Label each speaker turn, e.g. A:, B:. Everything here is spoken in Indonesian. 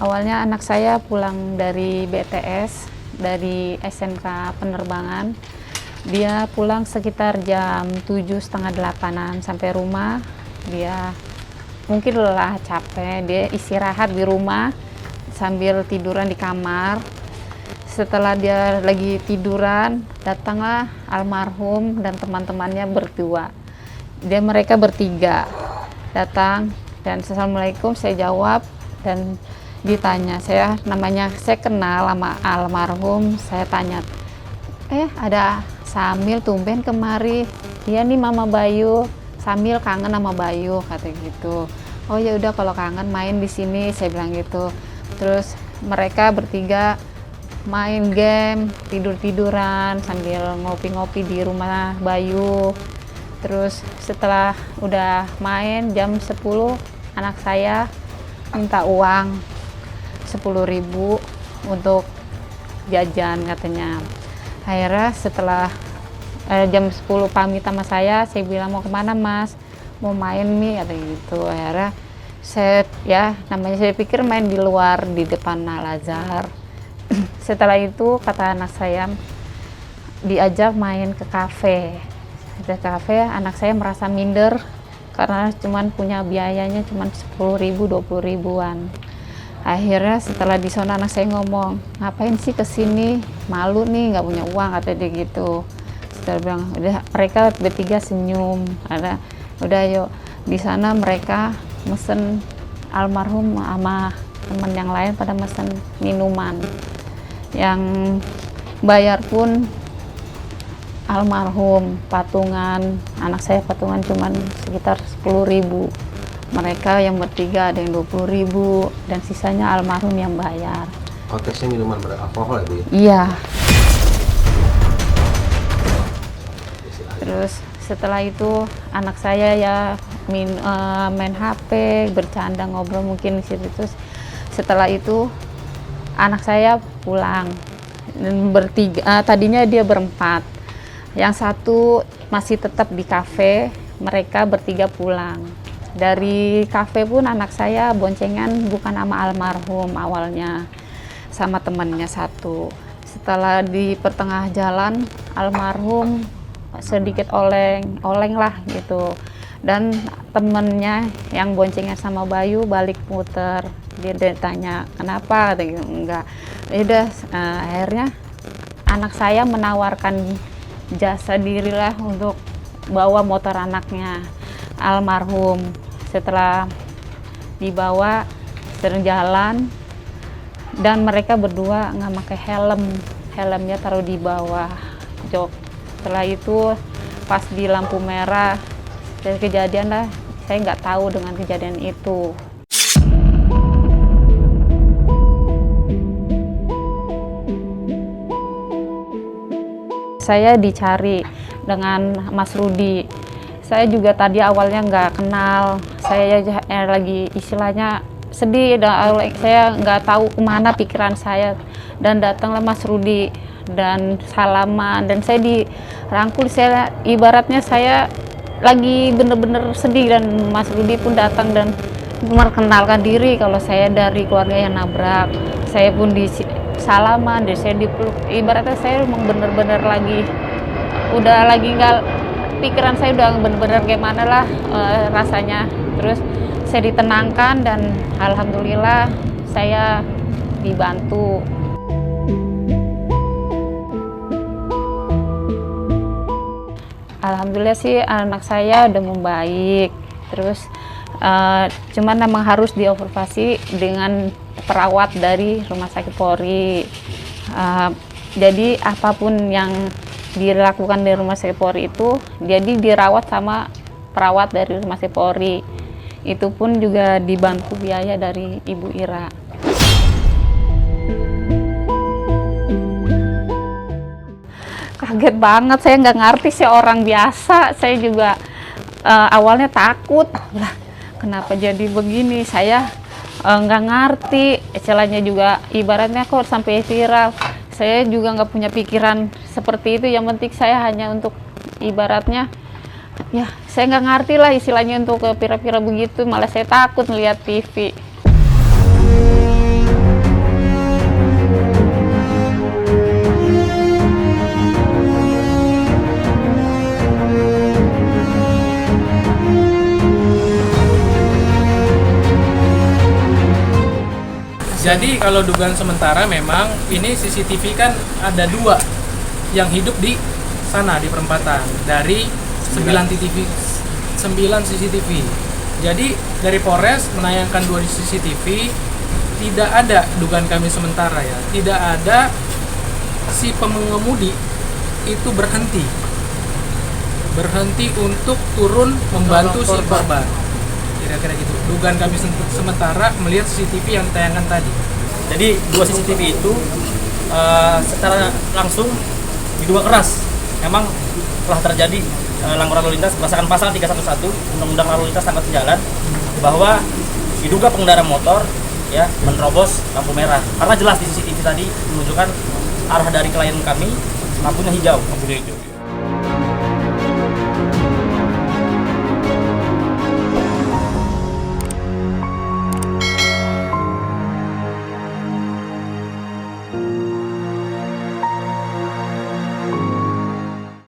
A: Awalnya anak saya pulang dari BTS, dari SMK Penerbangan. Dia pulang sekitar jam 7 setengah 8-an sampai rumah. Dia mungkin lelah, capek, dia istirahat di rumah sambil tiduran di kamar. Setelah dia lagi tiduran, datanglah almarhum dan teman-temannya berdua. Mereka bertiga datang dan assalamualaikum, saya jawab dan ditanya, saya kenal sama almarhum, saya tanya, ada Samil tumben kemari. Iya nih Mama Bayu, Samil kangen sama Bayu, kata gitu. Oh ya udah kalau kangen main di sini, saya bilang gitu. Terus mereka bertiga main game, tidur-tiduran sambil ngopi-ngopi di rumah Bayu. Terus setelah udah main jam 10, anak saya minta uang 10.000 untuk jajan katanya. Akhirnya setelah jam 10 pamit sama saya bilang mau kemana Mas? Mau main nih, kata gitu. Akhirnya saya pikir main di luar di depan Al-Azhar. Setelah itu kata anak saya diajak main ke kafe. Di kafe anak saya merasa minder karena cuman punya biayanya cuman 10.000 20.000-an. Akhirnya setelah di sana anak saya ngomong, ngapain sih kesini, malu nih nggak punya uang, kata dia gitu. Setelah bilang udah, mereka bertiga senyum, udah yuk. Di sana mereka mesen, almarhum sama teman yang lain pada mesen minuman, yang bayar pun almarhum. Patungan anak saya patungan cuman sekitar 10.000. Mereka yang bertiga ada yang 20.000 dan sisanya almarhum yang bayar.
B: Konteksnya minuman beralkohol ya Bu?
A: Iya. Terus setelah itu anak saya ya main HP, bercanda, ngobrol mungkin di situ. Terus setelah itu anak saya pulang dan bertiga, tadinya dia berempat. Yang satu masih tetap di kafe, mereka bertiga pulang. Dari kafe pun anak saya boncengan bukan sama almarhum awalnya, sama temannya satu. Setelah di pertengah jalan, almarhum sedikit oleng lah gitu. Dan temennya yang boncengan sama Bayu balik muter. Dia tanya, kenapa? Enggak. Udah, akhirnya anak saya menawarkan jasa dirilah untuk bawa motor anaknya almarhum. Setelah dibawa sering jalan dan mereka berdua nggak pakai helmnya taruh di bawah jok. Setelah itu pas di lampu merah dari kejadian lah, saya nggak tahu dengan kejadian itu. Saya dicari dengan Mas Rudi. Saya juga tadi awalnya nggak kenal. Saya lagi istilahnya sedih, saya nggak tahu kemana pikiran saya. Dan datanglah Mas Rudi dan salaman. Dan saya dirangkul, saya ibaratnya saya lagi bener-bener sedih. Dan Mas Rudi pun datang dan memperkenalkan diri kalau saya dari keluarga yang nabrak. Saya pun salaman, dan saya dipeluk. Ibaratnya saya memang bener-bener udah lagi nggak, pikiran saya udah bener-bener gimana lah rasanya. Terus saya ditenangkan dan alhamdulillah saya dibantu. Alhamdulillah sih anak saya udah membaik. Terus cuman memang harus dioperasi dengan perawat dari Rumah Sakit Polri. Jadi apapun yang dilakukan di Rumah Sakit Polri itu jadi dirawat sama perawat dari Rumah Sakit Polri. Itu pun juga dibantu biaya dari Ibu Ira. Kaget banget, saya nggak ngerti sih, orang biasa. Saya juga awalnya takut, lah kenapa jadi begini, saya nggak ngerti. Istilahnya juga ibaratnya kok sampai viral. Saya juga nggak punya pikiran seperti itu. Yang penting saya hanya untuk ibaratnya, ya saya nggak ngerti lah istilahnya untuk viral-viral begitu. Malah saya takut melihat TV.
C: Jadi kalau dugaan sementara memang ini CCTV kan ada 2 yang hidup di sana di perempatan dari 9 CCTV. Jadi dari Polres menayangkan 2 CCTV, tidak ada dugaan kami sementara ya, tidak ada si pengemudi itu berhenti untuk turun membantu si korban. Kira-kira gitu. Dugaan kami sementara melihat CCTV yang tayangan tadi.
D: Jadi 2 CCTV itu secara langsung diduga keras memang telah terjadi pelanggaran lalu lintas berdasarkan pasal 311 Undang-Undang Lalu Lintas Angkutan Jalan, bahwa diduga pengendara motor ya menerobos lampu merah. Karena jelas di CCTV tadi menunjukkan arah dari klien kami lampunya hijau.